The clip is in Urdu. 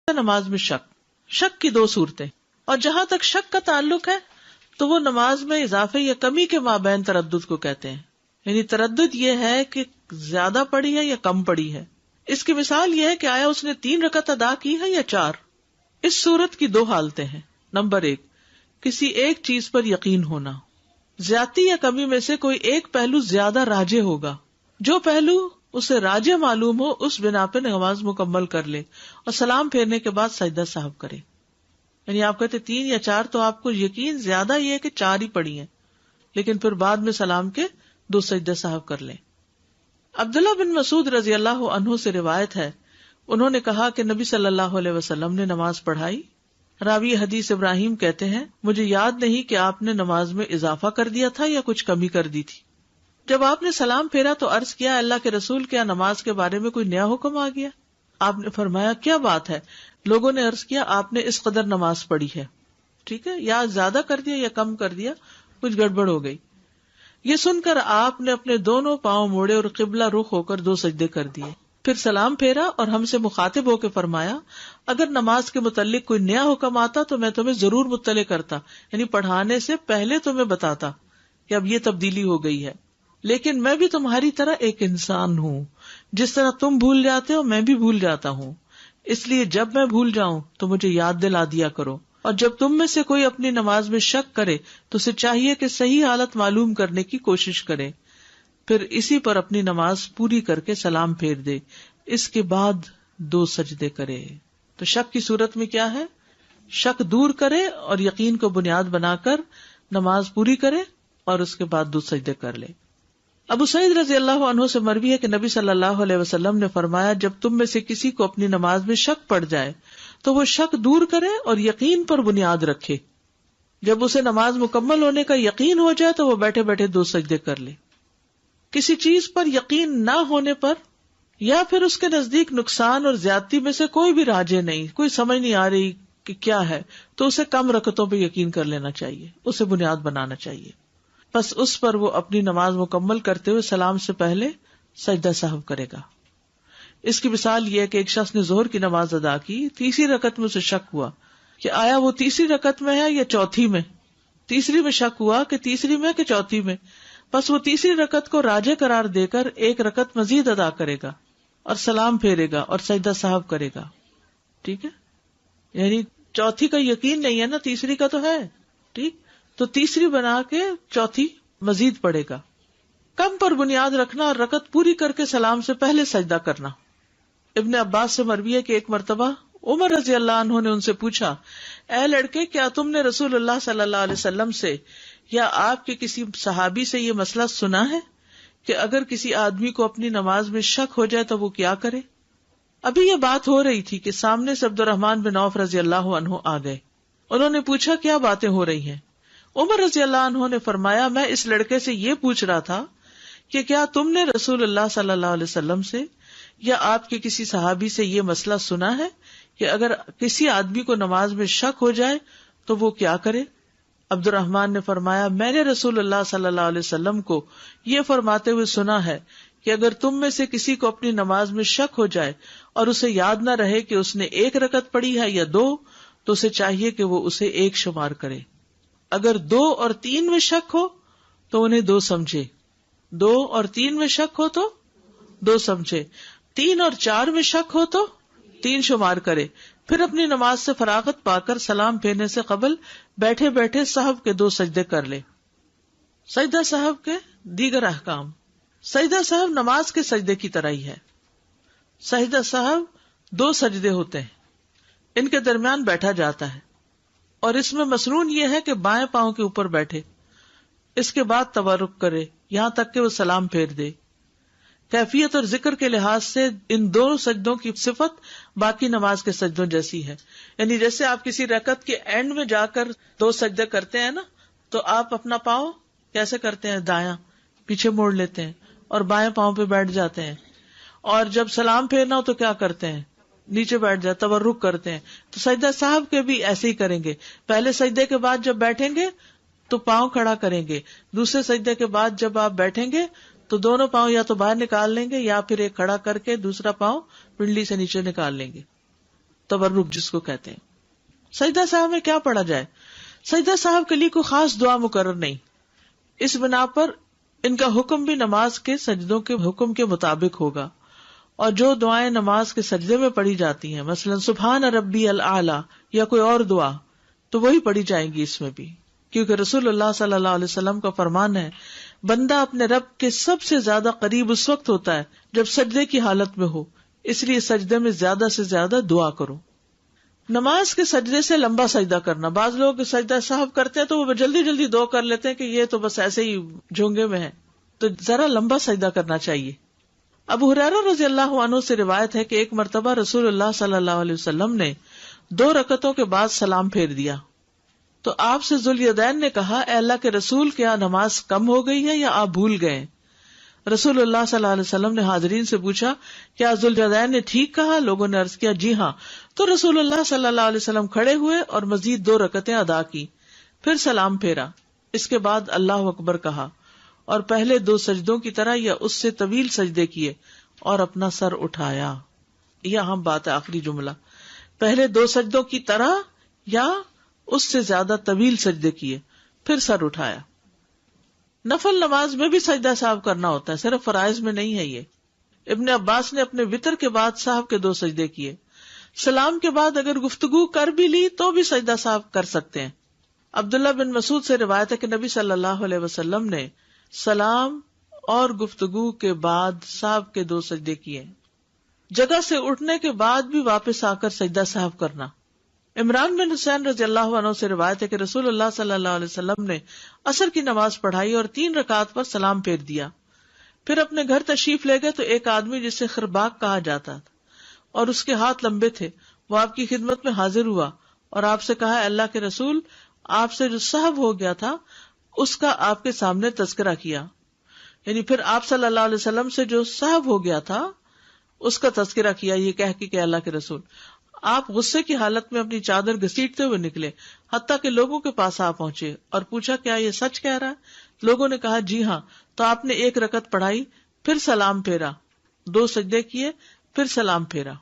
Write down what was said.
نماز میں شک کی دو صورتیں، اور جہاں تک شک کا تعلق ہے تو وہ نماز میں اضافے یا کمی کے مابین تردد کو کہتے ہیں. یعنی تردد یہ ہے کہ زیادہ پڑھی ہے یا کم پڑھی ہے. اس کی مثال یہ ہے کہ آیا اس نے 3 رکعت ادا کی ہے یا 4. اس صورت کی 2 حالتیں ہیں. نمبر 1، کسی ایک چیز پر یقین ہونا. زیادتی یا کمی میں سے کوئی ایک پہلو زیادہ راجح ہوگا. جو پہلو اسے راجح معلوم ہو اس بنا پہ نماز مکمل کر لے اور سلام پھیرنے کے بعد سجدہ سہو کرے. یعنی آپ کہتے 3 یا 4 تو آپ کو یقین زیادہ یہ ہے کہ 4 ہی پڑھی ہیں، لیکن پھر بعد میں سلام کے 2 سجدہ سہو کر لیں. عبداللہ بن مسعود رضی اللہ عنہ سے روایت ہے، انہوں نے کہا کہ نبی صلی اللہ علیہ وسلم نے نماز پڑھائی. راوی حدیث ابراہیم کہتے ہیں مجھے یاد نہیں کہ آپ نے نماز میں اضافہ کر دیا تھا یا کچھ کمی کر دی تھی. جب آپ نے سلام پھیرا تو عرض کیا اللہ کے رسول، کیا نماز کے بارے میں کوئی نیا حکم آ گیا؟ آپ نے فرمایا کیا بات ہے؟ لوگوں نے عرض کیا آپ نے اس قدر نماز پڑھی ہے. ٹھیک ہے، یا زیادہ کر دیا یا کم کر دیا، کچھ گڑبڑ ہو گئی. یہ سن کر آپ نے اپنے دونوں پاؤں موڑے اور قبلہ رخ ہو کر 2 سجدے کر دیے. پھر سلام پھیرا اور ہم سے مخاطب ہو کے فرمایا اگر نماز کے متعلق کوئی نیا حکم آتا تو میں تمہیں ضرور مطلع کرتا، یعنی پڑھانے سے پہلے تمہیں بتاتا کہ اب یہ تبدیلی ہو گئی ہے. لیکن میں بھی تمہاری طرح ایک انسان ہوں، جس طرح تم بھول جاتے ہو میں بھی بھول جاتا ہوں، اس لیے جب میں بھول جاؤں تو مجھے یاد دلا دیا کرو. اور جب تم میں سے کوئی اپنی نماز میں شک کرے تو اسے چاہیے کہ صحیح حالت معلوم کرنے کی کوشش کرے، پھر اسی پر اپنی نماز پوری کر کے سلام پھیر دے، اس کے بعد 2 سجدے کرے. تو شک کی صورت میں کیا ہے؟ شک دور کرے اور یقین کو بنیاد بنا کر نماز پوری کرے اور اس کے بعد 2 سجدے کر لے. ابو سعید رضی اللہ عنہ سے مروی ہے کہ نبی صلی اللہ علیہ وسلم نے فرمایا جب تم میں سے کسی کو اپنی نماز میں شک پڑ جائے تو وہ شک دور کرے اور یقین پر بنیاد رکھے. جب اسے نماز مکمل ہونے کا یقین ہو جائے تو وہ بیٹھے بیٹھے 2 سجدے کر لے. کسی چیز پر یقین نہ ہونے پر یا پھر اس کے نزدیک نقصان اور زیادتی میں سے کوئی بھی راجے نہیں، کوئی سمجھ نہیں آ رہی کہ کیا ہے، تو اسے کم رکعتوں پہ یقین کر لینا چاہیے، اسے بنیاد بنانا چاہیے. بس اس پر وہ اپنی نماز مکمل کرتے ہوئے سلام سے پہلے سجدہ سہو کرے گا. اس کی مثال یہ ہے کہ ایک شخص نے ظہر کی نماز ادا کی، 3ری رکعت میں اسے شک ہوا کہ آیا وہ 3ری رکعت میں ہے یا 4تھی میں. 3ری میں شک ہوا کہ 3ری میں کہ 4تھی میں، بس وہ 3ری رکعت کو راجح قرار دے کر 1 رکعت مزید ادا کرے گا اور سلام پھیرے گا اور سجدہ سہو کرے گا. ٹھیک ہے، یعنی 4تھی کا یقین نہیں ہے نا، 3ری کا تو ہے. ٹھیک، تو 3ری بنا کے 4تھی مزید پڑے گا. کم پر بنیاد رکھنا اور رکعت پوری کر کے سلام سے پہلے سجدہ کرنا. ابن عباس سے مروی ہے کہ ایک مرتبہ عمر رضی اللہ عنہ نے ان سے پوچھا اے لڑکے کیا تم نے رسول اللہ صلی اللہ علیہ وسلم سے یا آپ کے کسی صحابی سے یہ مسئلہ سنا ہے کہ اگر کسی آدمی کو اپنی نماز میں شک ہو جائے تو وہ کیا کرے؟ ابھی یہ بات ہو رہی تھی کہ سامنے سے عبد الرحمن بن عوف رضی اللہ عنہ آ گئے. انہوں نے پوچھا کیا باتیں ہو رہی ہیں؟ عمر رضی اللہ عنہ نے فرمایا میں اس لڑکے سے یہ پوچھ رہا تھا کہ کیا تم نے رسول اللہ صلی اللہ علیہ وسلم سے یا آپ کے کسی صحابی سے یہ مسئلہ سنا ہے کہ اگر کسی آدمی کو نماز میں شک ہو جائے تو وہ کیا کرے؟ عبد الرحمن نے فرمایا میں نے رسول اللہ صلی اللہ علیہ وسلم کو یہ فرماتے ہوئے سنا ہے کہ اگر تم میں سے کسی کو اپنی نماز میں شک ہو جائے اور اسے یاد نہ رہے کہ اس نے 1 رکعت پڑھی ہے یا 2 تو اسے چاہیے کہ وہ اسے 1 شمار کرے. اگر 2 اور 3 میں شک ہو تو انہیں 2 سمجھے، 2 اور 3 میں شک ہو تو 2 سمجھے، 3 اور 4 میں شک ہو تو 3 شمار کرے. پھر اپنی نماز سے فراغت پا کر سلام پھیرنے سے قبل بیٹھے بیٹھے سہو کے 2 سجدے کر لے. سجدہ سہو کے دیگر احکام. سجدہ سہو نماز کے سجدے کی طرح ہی ہے. سجدہ سہو 2 سجدے ہوتے ہیں، ان کے درمیان بیٹھا جاتا ہے اور اس میں مسنون یہ ہے کہ بائیں پاؤں کے اوپر بیٹھے، اس کے بعد تورک کرے یہاں تک کہ وہ سلام پھیر دے. کیفیت اور ذکر کے لحاظ سے ان 2 سجدوں کی صفت باقی نماز کے سجدوں جیسی ہے. یعنی جیسے آپ کسی رکعت کے اینڈ میں جا کر 2 سجدے کرتے ہیں نا، تو آپ اپنا پاؤں کیسے کرتے ہیں؟ دایاں پیچھے موڑ لیتے ہیں اور بائیں پاؤں پہ بیٹھ جاتے ہیں، اور جب سلام پھیرنا ہو تو کیا کرتے ہیں؟ نیچے بیٹھ جاتے، تورک کرتے ہیں. تو سجدہ صاحب کے بھی ایسے ہی کریں گے. پہلے سجدے کے بعد جب بیٹھیں گے تو پاؤں کھڑا کریں گے، دوسرے سجدے کے بعد جب آپ بیٹھیں گے تو دونوں پاؤں یا تو باہر نکال لیں گے یا پھر ایک کھڑا کر کے دوسرا پاؤں پنڈلی سے نیچے نکال لیں گے. تورک جس کو کہتے ہیں. سجدہ صاحب میں کیا پڑھا جائے؟ سجدہ صاحب کے لیے کوئی خاص دعا مقرر نہیں. اس بنا پر ان کا حکم بھی نماز کے سجدوں کے حکم کے مطابق ہوگا، اور جو دعائیں نماز کے سجدے میں پڑھی جاتی ہیں، مثلا سبحان ربی الاعلی یا کوئی اور دعا، تو وہی پڑھی جائیں گی اس میں بھی، کیونکہ رسول اللہ صلی اللہ علیہ وسلم کا فرمان ہے بندہ اپنے رب کے سب سے زیادہ قریب اس وقت ہوتا ہے جب سجدے کی حالت میں ہو، اس لیے سجدے میں زیادہ سے زیادہ دعا کرو. نماز کے سجدے سے لمبا سجدہ کرنا، بعض لوگ سجدہ صاحب کرتے ہیں تو وہ جلدی جلدی دعا کر لیتے ہیں کہ یہ تو بس ایسے ہی جھونگے میں ہے، تو ذرا لمبا سجدہ کرنا چاہیے. ابو ہریرہ رضی اللہ عنہ سے روایت ہے کہ ایک مرتبہ رسول اللہ صلی اللہ علیہ وسلم نے 2 رکعتوں کے بعد سلام پھیر دیا تو آپ سے ذوالیدین نے کہا، اے اللہ کے رسول، کیا نماز کم ہو گئی ہے یا آپ بھول گئے؟ رسول اللہ صلی اللہ علیہ وسلم نے حاضرین سے پوچھا، کیا ذوالیدین نے ٹھیک کہا؟ لوگوں نے عرض کیا، جی ہاں. تو رسول اللہ صلی اللہ علیہ وسلم کھڑے ہوئے اور مزید 2 رکعتیں ادا کی، پھر سلام پھیرا. اس کے بعد اللہ اکبر کہا اور پہلے 2 سجدوں کی طرح یا اس سے طویل سجدے کیے اور اپنا سر اٹھایا. یہ اہم بات ہے، آخری جملہ، پہلے 2 سجدوں کی طرح یا اس سے زیادہ طویل سجدے کیے پھر سر اٹھایا. نفل نماز میں بھی سجدہ صاحب کرنا ہوتا ہے، صرف فرائض میں نہیں ہے. یہ ابن عباس نے اپنے وتر کے بعد صاحب کے 2 سجدے کیے. سلام کے بعد اگر گفتگو کر بھی لی تو بھی سجدہ صاحب کر سکتے ہیں. عبداللہ بن مسعود سے روایت ہے کہ نبی صلی اللہ علیہ وسلم نے سلام اور گفتگو کے بعد صاحب کے 2 سجدے کیے. جگہ سے اٹھنے کے بعد بھی واپس آ کر سجدہ صاحب کرنا. عمران بن حسین رضی اللہ عنہ سے روایت ہے کہ رسول اللہ صلی اللہ علیہ وسلم نے عصر کی نماز پڑھائی اور 3 رکعات پر سلام پھیر دیا. پھر اپنے گھر تشریف لے گئے تو ایک آدمی جسے خرباق کہا جاتا تھا اور اس کے ہاتھ لمبے تھے، وہ آپ کی خدمت میں حاضر ہوا اور آپ سے کہا، اللہ کے رسول، آپ سے جو سہو ہو گیا تھا اس کا آپ کے سامنے تذکرہ کیا. یعنی پھر آپ صلی اللہ علیہ وسلم سے جو سہو ہو گیا تھا اس کا تذکرہ کیا، یہ کہہ کے کہ اللہ کے رسول. آپ غصے کی حالت میں اپنی چادر گھسیٹتے ہوئے نکلے، حتیٰ کہ لوگوں کے پاس آ پہنچے اور پوچھا، کیا یہ سچ کہہ رہا ہے؟ لوگوں نے کہا، جی ہاں. تو آپ نے 1 رکعت پڑھائی، پھر سلام پھیرا، 2 سجدے کیے، پھر سلام پھیرا.